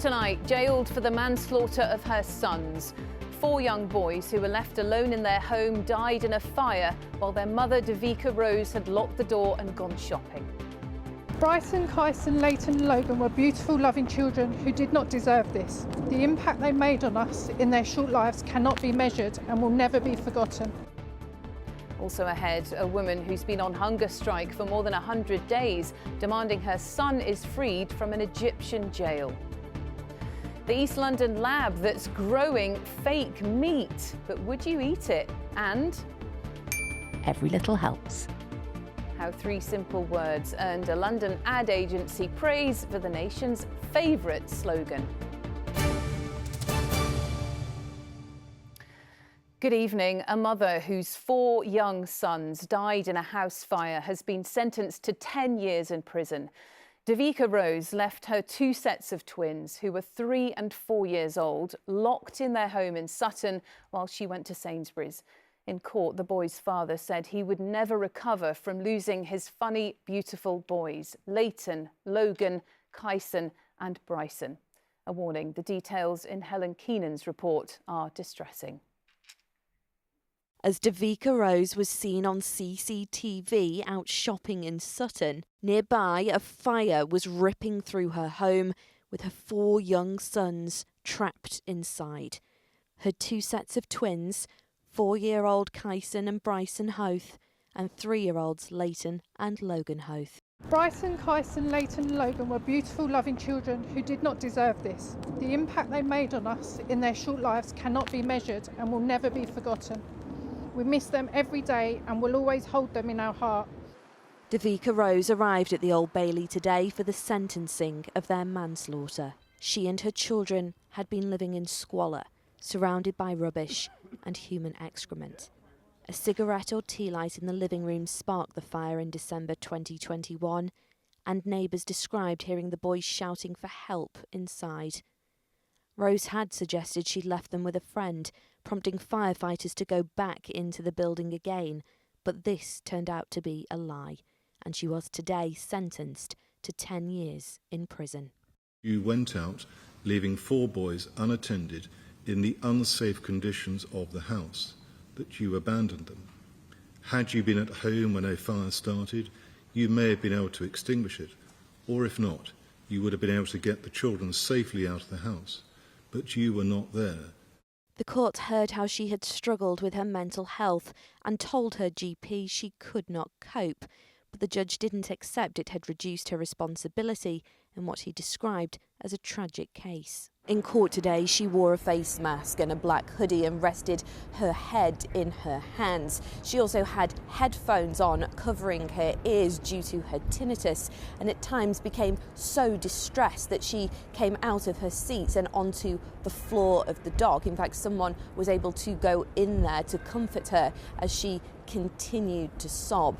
Tonight, jailed for the manslaughter of her sons. 4 young boys who were left alone in their home died in a fire while their mother, Davika Rose, had locked the door and gone shopping. Bryson, Kyson, Leighton and Logan were beautiful, loving children who did not deserve this. The impact they made on us in their short lives cannot be measured and will never be forgotten. Also ahead, a woman who's been on hunger strike for more than 100 days, demanding her son is freed from an Egyptian jail. The East London lab that's growing fake meat, but would you eat it? And every little helps. How 3 simple words earned a London ad agency praise for the nation's favourite slogan. Good evening. A mother whose 4 young sons died in a house fire has been sentenced to 10 years in prison. Davika Rose left her 2 sets of twins, who were 3 and 4 years old, locked in their home in Sutton while she went to Sainsbury's. In court, the boys' father said he would never recover from losing his funny, beautiful boys, Leighton, Logan, Kyson and Bryson. A warning, the details in Helen Keenan's report are distressing. As Davika Rose was seen on CCTV out shopping in Sutton, nearby a fire was ripping through her home with her 4 young sons trapped inside. Her 2 sets of twins, 4-year-old Kyson and Bryson Hoth, and 3-year-olds Leighton and Logan Hoth. Bryson, Kyson, Leighton and Logan were beautiful, loving children who did not deserve this. The impact they made on us in their short lives cannot be measured and will never be forgotten. We miss them every day and will always hold them in our heart. Davika Rose arrived at the Old Bailey today for the sentencing of their manslaughter. She and her children had been living in squalor, surrounded by rubbish and human excrement. A cigarette or tea light in the living room sparked the fire in December 2021, and neighbours described hearing the boys shouting for help inside. Rose had suggested she'd left them with a friend, prompting firefighters to go back into the building again, but this turned out to be a lie, and she was today sentenced to 10 years in prison. You went out, leaving 4 boys unattended in the unsafe conditions of the house, but you abandoned them. Had you been at home when a fire started, you may have been able to extinguish it, or if not, you would have been able to get the children safely out of the house, but you were not there. The court heard how she had struggled with her mental health and told her GP she could not cope, but the judge didn't accept it had reduced her responsibility in what he described as a tragic case. In court today, she wore a face mask and a black hoodie and rested her head in her hands. She also had headphones on covering her ears due to her tinnitus, and at times became so distressed that she came out of her seat and onto the floor of the dock. In fact, someone was able to go in there to comfort her as she continued to sob.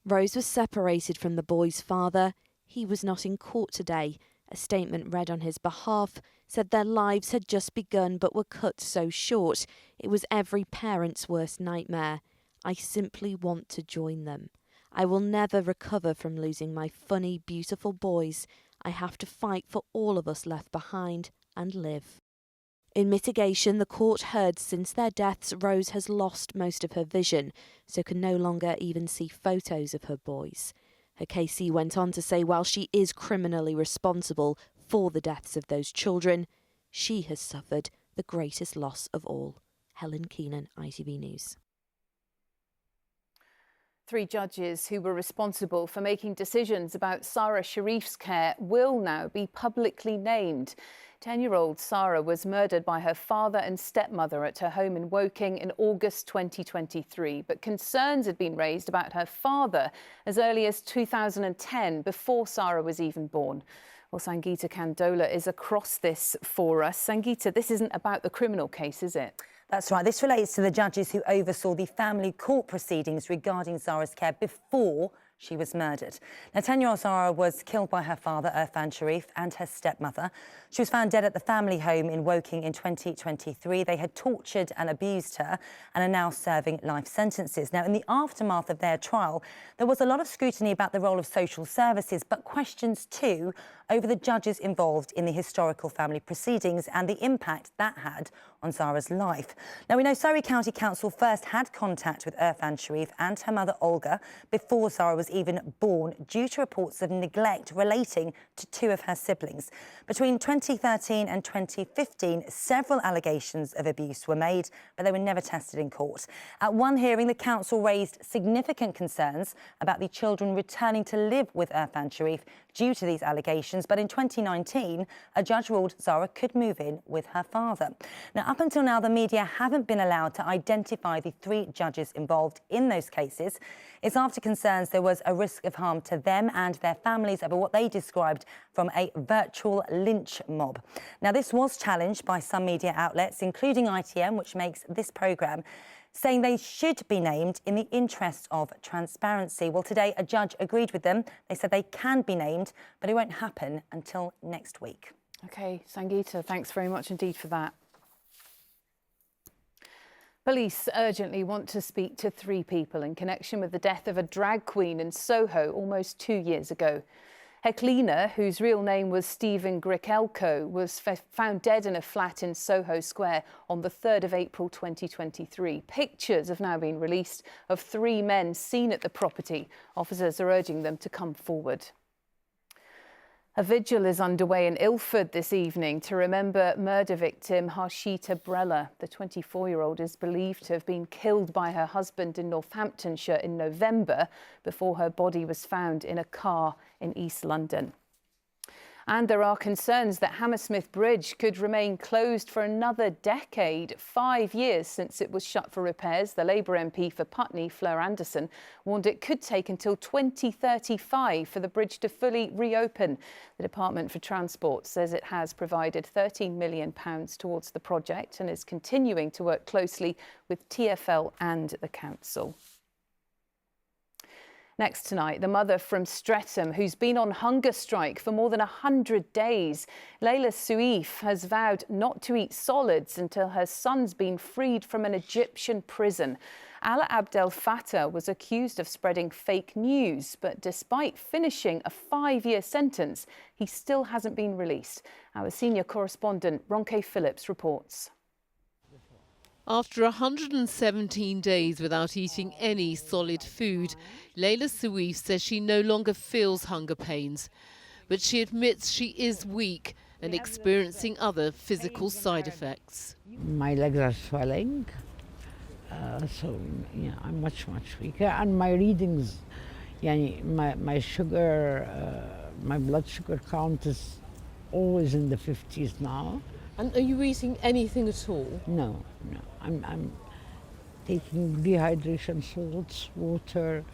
Rose was separated from the boy's father. He was not in court today. A statement read on his behalf said their lives had just begun but were cut so short. It was every parent's worst nightmare. I simply want to join them. I will never recover from losing my funny, beautiful boys. I have to fight for all of us left behind and live. In mitigation, the court heard since their deaths, Rose has lost most of her vision, so can no longer even see photos of her boys. Her KC went on to say while she is criminally responsible for the deaths of those children, she has suffered the greatest loss of all. Helen Keenan, ITV News. 3 judges who were responsible for making decisions about Sarah Sharif's care will now be publicly named. 10-year-old Sarah was murdered by her father and stepmother at her home in Woking in August 2023, but concerns had been raised about her father as early as 2010, before Sarah was even born. Well, Sangeeta Kandola is across this for us. Sangeeta, this isn't about the criminal case, is it? That's right. This relates to the judges who oversaw the family court proceedings regarding Sarah's care before she was murdered. Now, 10-year-old Zara was killed by her father, Irfan Sharif, and her stepmother. She was found dead at the family home in Woking in 2023. They had tortured and abused her and are now serving life sentences. Now, in the aftermath of their trial, there was a lot of scrutiny about the role of social services, but questions too over the judges involved in the historical family proceedings and the impact that had on Zara's life. Now, we know Surrey County Council first had contact with Irfan Sharif and her mother Olga before Zara was even born, due to reports of neglect relating to two of her siblings. Between 2013 and 2015, several allegations of abuse were made, but they were never tested in court. At one hearing, the council raised significant concerns about the children returning to live with Irfan Sharif due to these allegations, but in 2019, a judge ruled Zara could move in with her father. Now, up until now, the media haven't been allowed to identify the three judges involved in those cases. It's after concerns there was a risk of harm to them and their families over what they described from a virtual lynch mob. Now, this was challenged by some media outlets, including ITV, which makes this programme, saying they should be named in the interest of transparency. Well, today a judge agreed with them. They said they can be named, but it won't happen until next week. OK, Sangeeta, thanks very much indeed for that. Police urgently want to speak to three people in connection with the death of a drag queen in Soho almost 2 years ago. Heklina, whose real name was Stephen Grikelko, was found dead in a flat in Soho Square on the 3rd of April 2023. Pictures have now been released of three men seen at the property. Officers are urging them to come forward. A vigil is underway in Ilford this evening to remember murder victim Harshita Brella. The 24-year-old is believed to have been killed by her husband in Northamptonshire in November before her body was found in a car in East London. And there are concerns that Hammersmith Bridge could remain closed for another decade. 5 years since it was shut for repairs, the Labour MP for Putney, Fleur Anderson, warned it could take until 2035 for the bridge to fully reopen. The Department for Transport says it has provided £13 million towards the project and is continuing to work closely with TfL and the council. Next tonight, the mother from Streatham, who's been on hunger strike for more than 100 days. Layla Suif has vowed not to eat solids until her son's been freed from an Egyptian prison. Ala Abdel Fattah was accused of spreading fake news, but despite finishing a 5-year sentence, he still hasn't been released. Our senior correspondent, Ronke Phillips, reports. After 117 days without eating any solid food, Layla Suif says she no longer feels hunger pains, but she admits she is weak and experiencing other physical side effects. My legs are swelling, so yeah, I'm much weaker, and my readings, my sugar, my blood sugar count is always in the 50s now. And are you eating anything at all? No. I'm taking dehydration salts, water,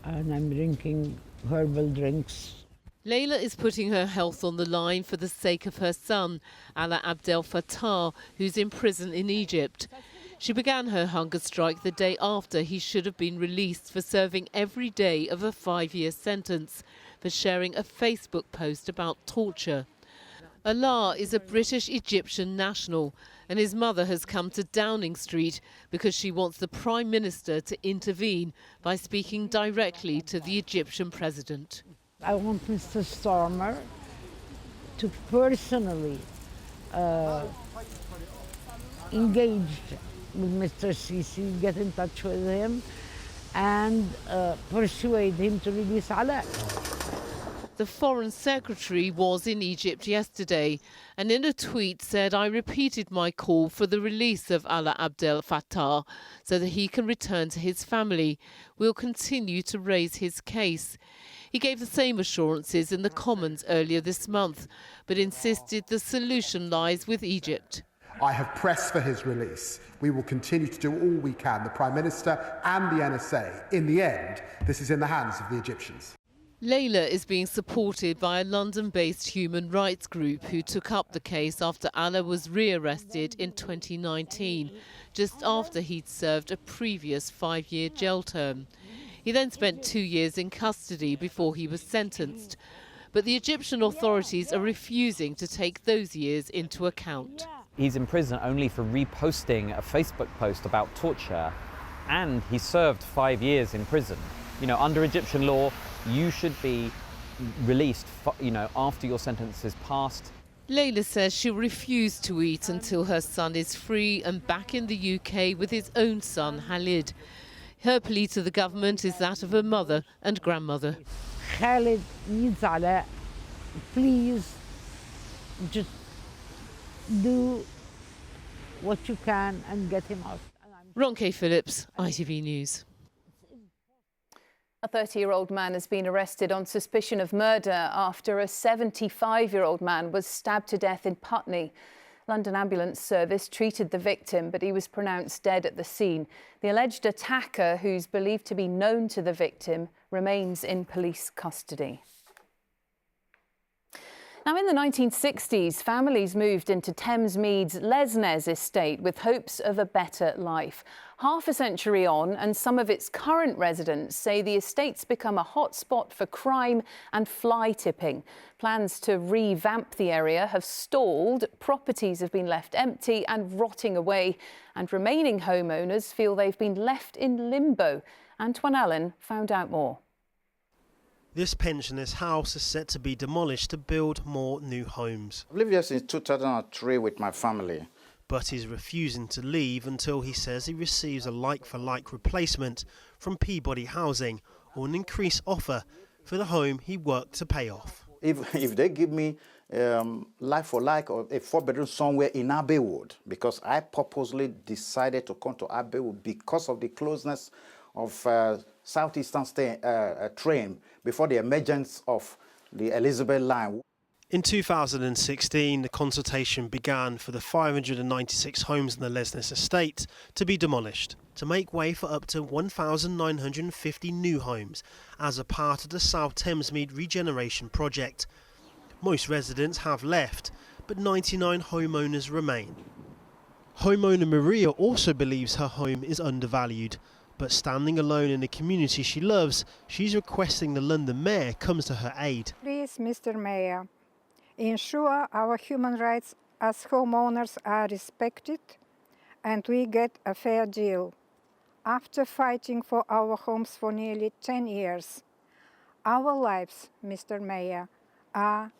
and I'm drinking herbal drinks. Layla is putting her health on the line for the sake of her son, Ala Abdel Fattah, who's in prison in Egypt. She began her hunger strike the day after he should have been released for serving every day of a 5-year sentence for sharing a Facebook post about torture. Alaa is a British-Egyptian national, and his mother has come to Downing Street because she wants the Prime Minister to intervene by speaking directly to the Egyptian president. I want Mr. Starmer to personally engage with Mr. Sisi, get in touch with him, and persuade him to release Ala. The Foreign Secretary was in Egypt yesterday and in a tweet said, "I repeated my call for the release of Ala Abdel Fattah so that he can return to his family. We'll continue to raise his case." He gave the same assurances in the Commons earlier this month, but insisted the solution lies with Egypt. I have pressed for his release. We will continue to do all we can, the Prime Minister and the NSA. In the end, this is in the hands of the Egyptians. Layla is being supported by a London-based human rights group who took up the case after Ala was re-arrested in 2019, just after he'd served a previous 5-year jail term. He then spent 2 years in custody before he was sentenced. But the Egyptian authorities are refusing to take those years into account. He's in prison only for reposting a Facebook post about torture, and he served 5 years in prison. You know, under Egyptian law, you should be released, after your sentence is passed. Layla says she'll refuse to eat until her son is free and back in the UK with his own son, Khalid. Her plea to the government is that of her mother and grandmother. Khalid needs Ala. Please, just do what you can and get him out. Ronke Phillips, ITV News. A 30-year-old man has been arrested on suspicion of murder after a 75-year-old man was stabbed to death in Putney. London Ambulance Service treated the victim, but he was pronounced dead at the scene. The alleged attacker, who's believed to be known to the victim, remains in police custody. Now, in the 1960s, families moved into Thamesmead's Lesnes estate with hopes of a better life. Half a century on, and some of its current residents say the estate's become a hotspot for crime and fly tipping. Plans to revamp the area have stalled, properties have been left empty and rotting away, and remaining homeowners feel they've been left in limbo. Antoine Allen found out more. This pensioner's house is set to be demolished to build more new homes. I've lived here since 2003 with my family. But he's refusing to leave until he says he receives a like-for-like replacement from Peabody Housing or an increased offer for the home he worked to pay off. If they give me like-for-like or a 4-bedroom somewhere in Abbeywood, because I purposely decided to come to Abbeywood because of the closeness of Southeastern train before the emergence of the Elizabeth line. In 2016, the consultation began for the 596 homes in the Lesnes estate to be demolished, to make way for up to 1,950 new homes as a part of the South Thamesmead regeneration project. Most residents have left, but 99 homeowners remain. Homeowner Maria also believes her home is undervalued. But standing alone in a community she loves, she's requesting the London Mayor comes to her aid. Please, Mr. Mayor, ensure our human rights as homeowners are respected and we get a fair deal. After fighting for our homes for nearly 10 years, our lives, Mr. Mayor, are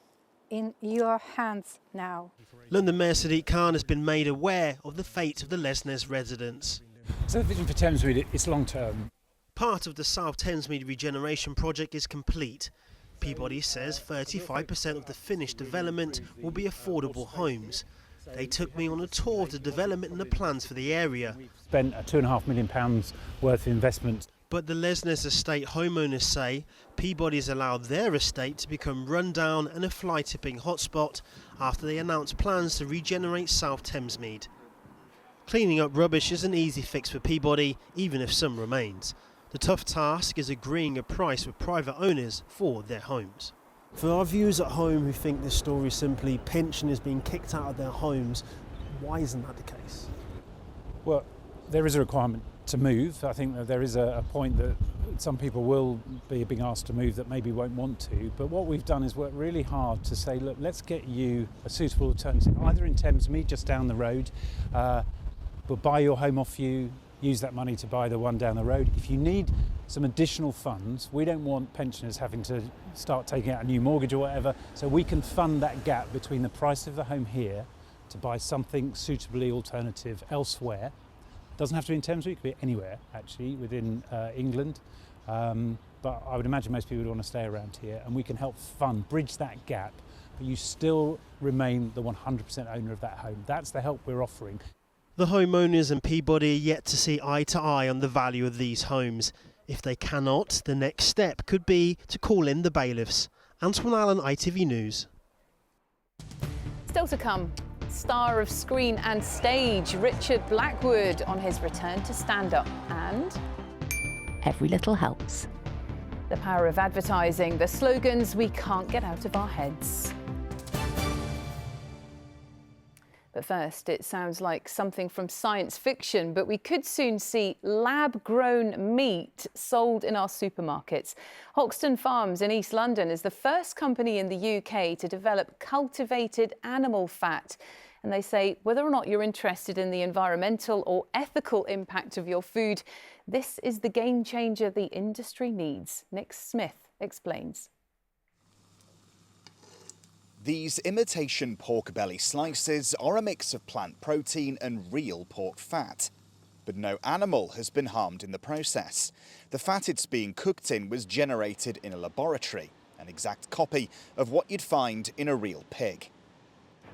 in your hands now. London Mayor Sadiq Khan has been made aware of the fate of the Lesnes residents. So the vision for Thamesmead is long term. Part of the South Thamesmead regeneration project is complete. Peabody says 35% of the finished development will be affordable homes. They took me on a tour of the development and the plans for the area. Spent £2.5 million worth of investment. But the Lesnes estate homeowners say Peabody's allowed their estate to become run down and a fly tipping hotspot after they announced plans to regenerate South Thamesmead. Cleaning up rubbish is an easy fix for Peabody, even if some remains. The tough task is agreeing a price with private owners for their homes. For our viewers at home who think this story is simply pensioners being kicked out of their homes, why isn't that the case? Well, there is a requirement to move. I think that there is a point that some people will be being asked to move that maybe won't want to. But what we've done is work really hard to say, look, let's get you a suitable alternative, either in Thamesmead, just down the road, but buy your home off you, use that money to buy the one down the road. If you need some additional funds, we don't want pensioners having to start taking out a new mortgage or whatever, so we can fund that gap between the price of the home here to buy something suitably alternative elsewhere. Doesn't have to be in Thamesmead, it could be anywhere actually within England, but I would imagine most people would want to stay around here, and we can help bridge that gap, but you still remain the 100% owner of that home. That's the help we're offering. The homeowners and Peabody are yet to see eye to eye on the value of these homes. If they cannot, the next step could be to call in the bailiffs. Antoine Allen, ITV News. Still to come, star of screen and stage, Richard Blackwood on his return to stand-up, and every little helps. The power of advertising, the slogans we can't get out of our heads. But first, it sounds like something from science fiction, but we could soon see lab-grown meat sold in our supermarkets. Hoxton Farms in East London is the first company in the UK to develop cultivated animal fat. And they say whether or not you're interested in the environmental or ethical impact of your food, this is the game changer the industry needs. Nick Smith explains. These imitation pork belly slices are a mix of plant protein and real pork fat. But no animal has been harmed in the process. The fat it's being cooked in was generated in a laboratory, an exact copy of what you'd find in a real pig.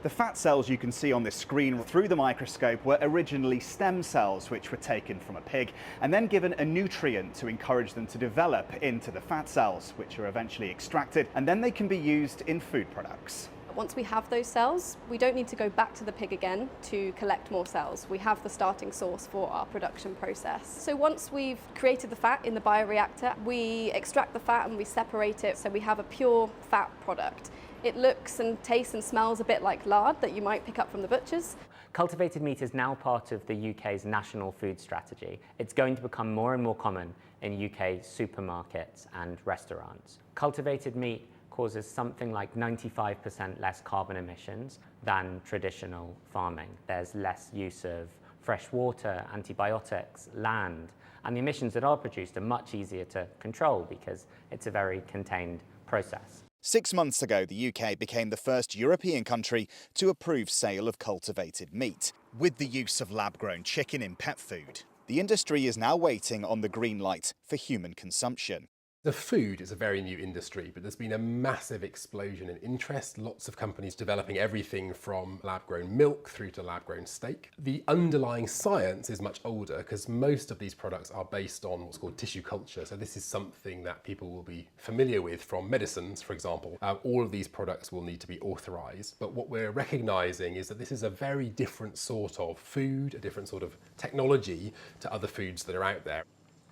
The fat cells you can see on this screen through the microscope were originally stem cells which were taken from a pig and then given a nutrient to encourage them to develop into the fat cells, which are eventually extracted, and then they can be used in food products. Once we have those cells, we don't need to go back to the pig again to collect more cells. We have the starting source for our production process. So once we've created the fat in the bioreactor, we extract the fat and we separate it so we have a pure fat product. It looks and tastes and smells a bit like lard that you might pick up from the butchers. Cultivated meat is now part of the UK's national food strategy. It's going to become more and more common in UK supermarkets and restaurants. Cultivated meat causes something like 95% less carbon emissions than traditional farming. There's less use of fresh water, antibiotics, land, and the emissions that are produced are much easier to control because it's a very contained process. 6 months ago, the UK became the first European country to approve sale of cultivated meat, with the use of lab-grown chicken in pet food. The industry is now waiting on the green light for human consumption. The food is a very new industry, but there's been a massive explosion in interest. Lots of companies developing everything from lab-grown milk through to lab-grown steak. The underlying science is much older because most of these products are based on what's called tissue culture. So this is something that people will be familiar with from medicines, for example. All of these products will need to be authorized. But what we're recognizing is that this is a very different sort of food, a different sort of technology to other foods that are out there.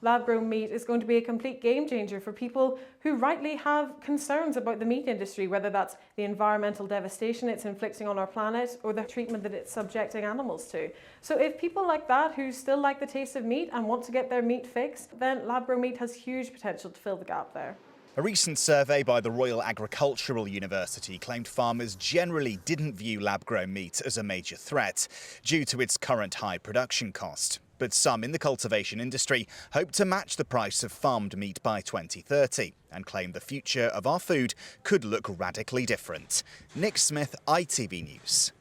Lab-grown meat is going to be a complete game changer for people who rightly have concerns about the meat industry, whether that's the environmental devastation it's inflicting on our planet or the treatment that it's subjecting animals to. So if people like that who still like the taste of meat and want to get their meat fixed, then lab-grown meat has huge potential to fill the gap there. A recent survey by the Royal Agricultural University claimed farmers generally didn't view lab-grown meat as a major threat due to its current high production cost. But some in the cultivation industry hope to match the price of farmed meat by 2030 and claim the future of our food could look radically different. Nick Smith, ITV News.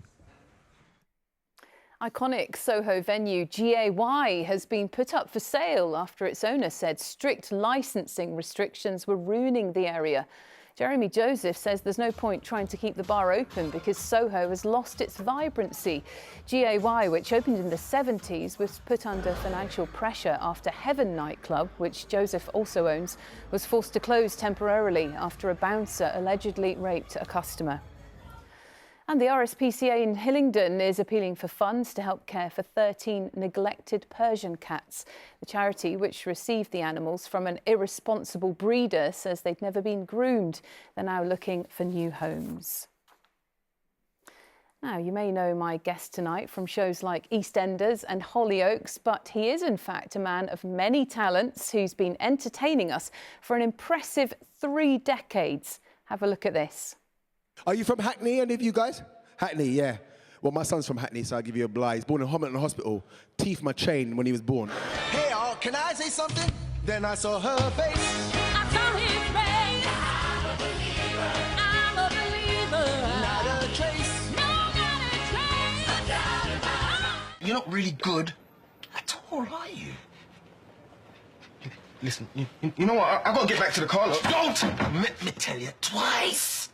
Iconic Soho venue GAY has been put up for sale after its owner said strict licensing restrictions were ruining the area. Jeremy Joseph says there's no point trying to keep the bar open because Soho has lost its vibrancy. GAY, which opened in the 70s, was put under financial pressure after Heaven nightclub, which Joseph also owns, was forced to close temporarily after a bouncer allegedly raped a customer. And the RSPCA in Hillingdon is appealing for funds to help care for 13 neglected Persian cats. The charity, which received the animals from an irresponsible breeder, says they'd never been groomed. They're now looking for new homes. Now, you may know my guest tonight from shows like EastEnders and Hollyoaks, but he is in fact a man of many talents who's been entertaining us for an impressive 3 decades. Have a look at this. Are you from Hackney, any of you guys? Hackney, yeah. Well, my son's from Hackney, so I'll give you a blie. He's born in Homerton Hospital. Teeth my chain when he was born. Hey, y'all, can I say something? Then I saw her face. I saw his face. I'm a believer. Not a trace. No, not a trace. You're not really good at all, are you? Listen, you know what? I gotta get back to the car. Look. Don't! Let me tell you twice.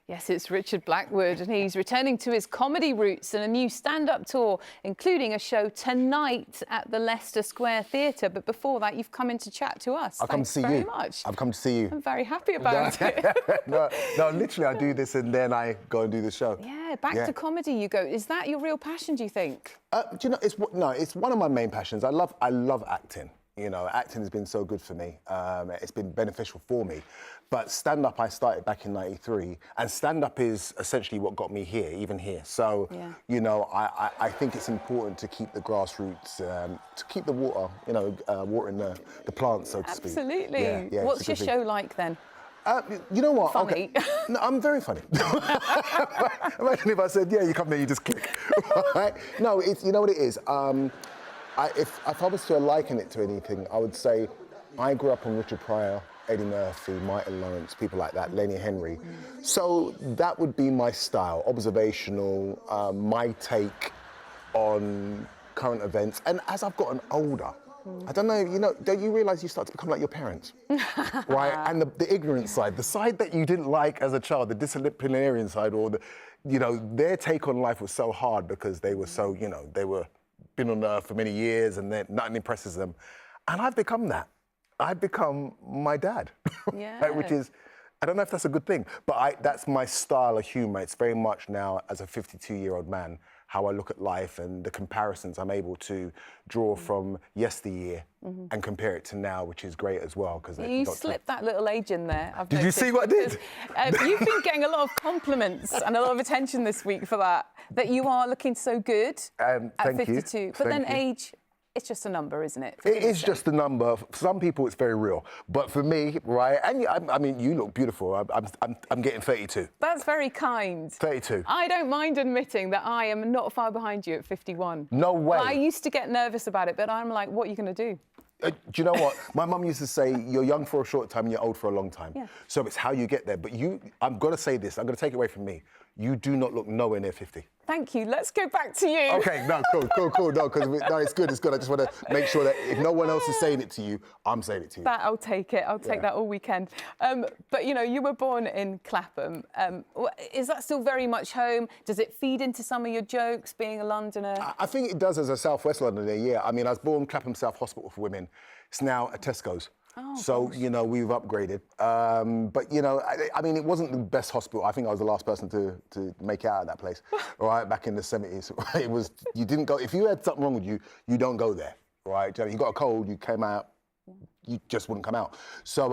Yes, it's Richard Blackwood, and he's returning to his comedy roots and a new stand-up tour, including a show tonight at the Leicester Square Theatre. But before that, you've come in to chat to us. I've come to see you. Thanks very much. I've come to see you. I'm very happy about it. no, literally, I do this and then I go and do the show. Yeah, back to comedy you go. Is that your real passion, do you think? Do you know, it's one of my main passions. I love acting. You know, acting has been so good for me. It's been beneficial for me. But stand-up I started back in '93, and stand-up is essentially what got me here, even here. So, you know, I think it's important to keep the grassroots, to keep the water, you know, watering the plants, so to speak. Absolutely. Yeah, What's your show like then? You know what? Funny. Okay. No, I'm very funny. Imagine if I said, yeah, you come there, you just click. Right? No, it's, you know what it is? If I was to liken it to anything, I would say I grew up on Richard Pryor, Eddie Murphy, Martin Lawrence, people like that, Lenny Henry. So that would be my style, observational, my take on current events. And as I've gotten older, I don't know, you know, don't you realise you start to become like your parents, right? And the ignorant side, the side that you didn't like as a child, the disciplinarian side, or the, you know, their take on life was so hard because they were so, you know, they were been on earth for many years and then nothing impresses them. And I've become that. I've become my dad, right? Which is, I don't know if that's a good thing, but that's my style of humour. It's very much now, as a 52-year-old man, how I look at life and the comparisons I'm able to draw from yesteryear and compare it to now, which is great as well. Because you slipped that little age in there. I've did you see what I did? You've been getting a lot of compliments and a lot of attention this week for that you are looking so good at 52. You. But then age, it's just a number, isn't it? It is just a number. For some people, it's very real. But for me, right, and I mean, you look beautiful. I'm getting 32. That's very kind. 32. I don't mind admitting that I am not far behind you at 51. No way. I used to get nervous about it, but I'm like, what are you going to do? Do you know what? My mum used to say, you're young for a short time and you're old for a long time. Yeah. So it's how you get there. But I'm going to say this, I'm going to take it away from me. You do not look nowhere near 50. Thank you. Let's go back to you. Okay, no, cool. No, because it's good. I just want to make sure that if no one else is saying it to you, I'm saying it to you. That I'll take it. I'll take that all weekend. But, you know, you were born in Clapham. Is that still very much home? Does it feed into some of your jokes, being a Londoner? I think it does as a South West Londoner, yeah. I mean, I was born Clapham South Hospital for Women. It's now a Tesco's. Oh, so, you know, we've upgraded. But, you know, I mean, it wasn't the best hospital. I think I was the last person to make it out of that place, all right, back in the 70s. It was, you didn't go, if you had something wrong with you, you don't go there, right? You got a cold, you came out, you just wouldn't come out. So,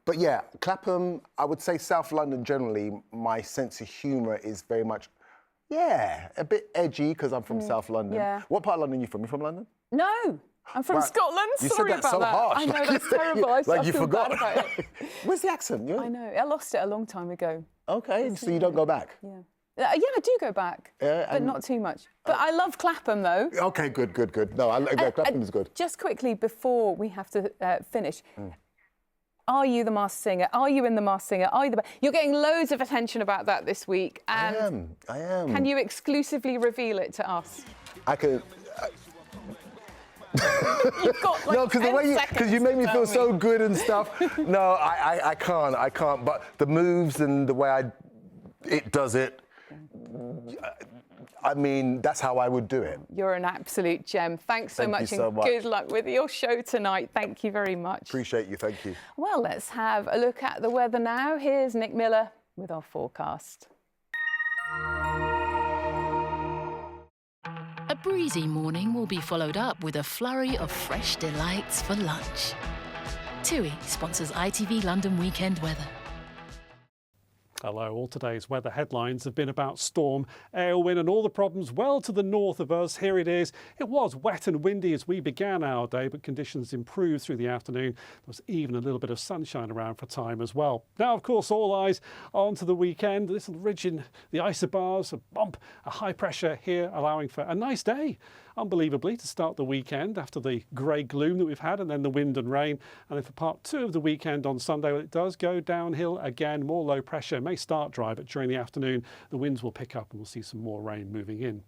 but yeah, Clapham, I would say South London generally, my sense of humour is very much, a bit edgy because I'm from South London. Yeah. What part of London are you from? You from London? No. I'm from Scotland. You Sorry said that about so that. harsh. I know, that's terrible. I you feel forgot. bad about it. Where's the accent? I know. I lost it a long time ago. Okay, so you don't go back? Yeah. Yeah, I do go back, but not too much. But I love Clapham, though. Okay, good. No, Clapham is good. Just quickly, before we have to finish, are you the Masked Singer? Are you in the Masked Singer? You're getting loads of attention about that this week. And I am. Can you exclusively reveal it to us? I can... You've got like no, because you made me feel so good and stuff. No, I can't. But the moves and the way it does it, I mean, that's how I would do it. You're an absolute gem. Thanks so much, and good luck with your show tonight. Thank you very much. Appreciate you. Thank you. Well, let's have a look at the weather now. Here's Nick Miller with our forecast. A breezy morning will be followed up with a flurry of fresh delights for lunch. TUI sponsors ITV London Weekend Weather. Hello, all today's weather headlines have been about storm, Aylwin and all the problems well to the north of us. Here it is. It was wet and windy as we began our day, but conditions improved through the afternoon. There was even a little bit of sunshine around for time as well. Now, of course, all eyes on to the weekend. This little ridge in the isobars, a bump, a high pressure here allowing for a nice day. Unbelievably, to start the weekend after the grey gloom that we've had and then the wind and rain. And then for part two of the weekend on Sunday, well, it does go downhill again. More low pressure, may start dry, but during the afternoon, the winds will pick up and we'll see some more rain moving in.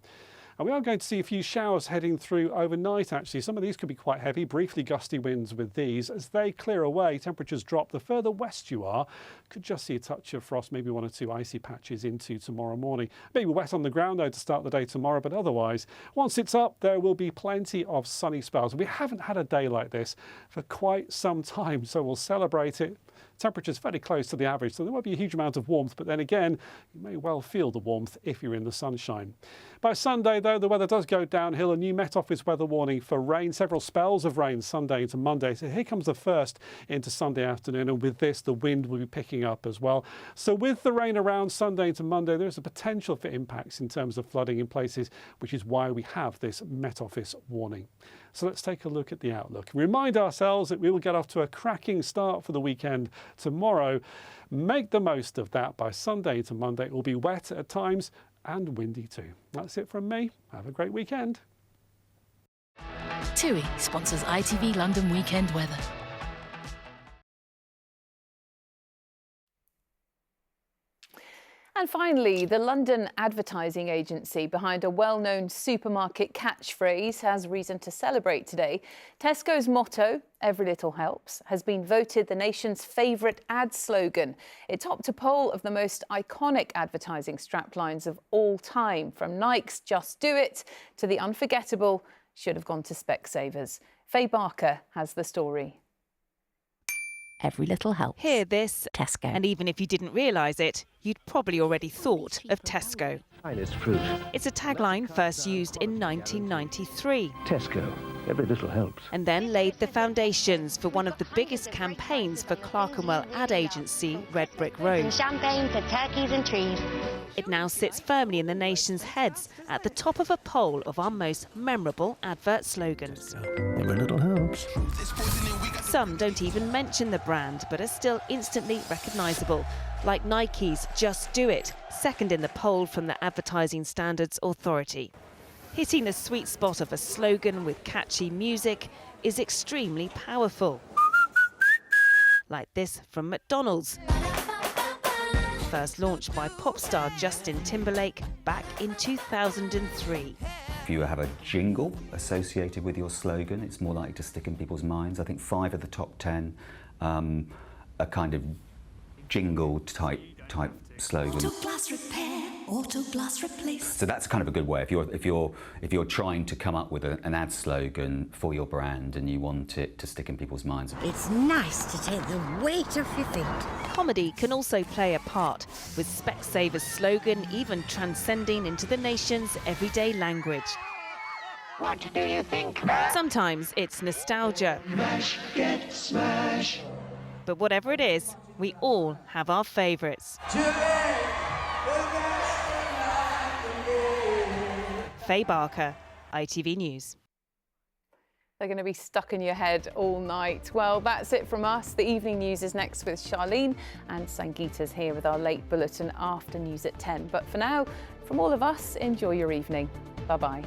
And we are going to see a few showers heading through overnight, actually. Some of these could be quite heavy, briefly gusty winds with these. As they clear away, temperatures drop. The further west you are, could just see a touch of frost, maybe one or two icy patches into tomorrow morning. Maybe wet on the ground, though, to start the day tomorrow, but otherwise, once it's up, there will be plenty of sunny spells. We haven't had a day like this for quite some time, so we'll celebrate it Temperatures fairly close to the average, so there won't be a huge amount of warmth, but then again, you may well feel the warmth if you're in the sunshine. By Sunday, though, the weather does go downhill. A new Met Office weather warning for rain, several spells of rain Sunday into Monday. So here comes the first into Sunday afternoon, and with this, the wind will be picking up as well. So with the rain around Sunday into Monday, there is a potential for impacts in terms of flooding in places, which is why we have this Met Office warning. So let's take a look at the outlook. Remind ourselves that we will get off to a cracking start for the weekend tomorrow. Make the most of that. By Sunday to Monday, it will be wet at times and windy too. That's it from me. Have a great weekend. TUI sponsors ITV London Weekend Weather. And finally, the London advertising agency behind a well-known supermarket catchphrase has reason to celebrate today. Tesco's motto, "Every little helps," has been voted the nation's favourite ad slogan. It topped a poll of the most iconic advertising straplines of all time, from Nike's "Just Do It" to the unforgettable "Should have gone to Specsavers." Faye Barker has the story. Every little helps. Hear this, Tesco. And even if you didn't realise it, you'd probably already thought of Tesco. Finest fruit. It's a tagline first used in 1993. Tesco. Every little helps. And then laid the foundations for one of the biggest campaigns for Clerkenwell ad agency, Red Brick Road. From champagne to turkeys and trees. It now sits firmly in the nation's heads at the top of a poll of our most memorable advert slogans. Every little helps. Some don't even mention the brand, but are still instantly recognisable, like Nike's "Just Do It," second in the poll from the Advertising Standards Authority. Hitting the sweet spot of a slogan with catchy music is extremely powerful. Like this from McDonald's. First launched by pop star Justin Timberlake back in 2003. If you have a jingle associated with your slogan, it's more likely to stick in people's minds. I think 5 of the top 10 are kind of jingle type slogans. Auto glass repair, auto glass replace. So that's kind of a good way. If you're trying to come up with an ad slogan for your brand and you want it to stick in people's minds. It's nice to take the weight off your feet. Comedy can also play a part, with Specsavers' slogan even transcending into the nation's everyday language. What do you think? Sometimes it's nostalgia. Smash, get smash. But whatever it is, we all have our favourites. Faye Barker, ITV News. They're going to be stuck in your head all night. Well, that's it from us. The evening news is next with Charlene, and Sangeeta's here with our late bulletin after news at 10. But for now, from all of us, enjoy your evening. Bye-bye.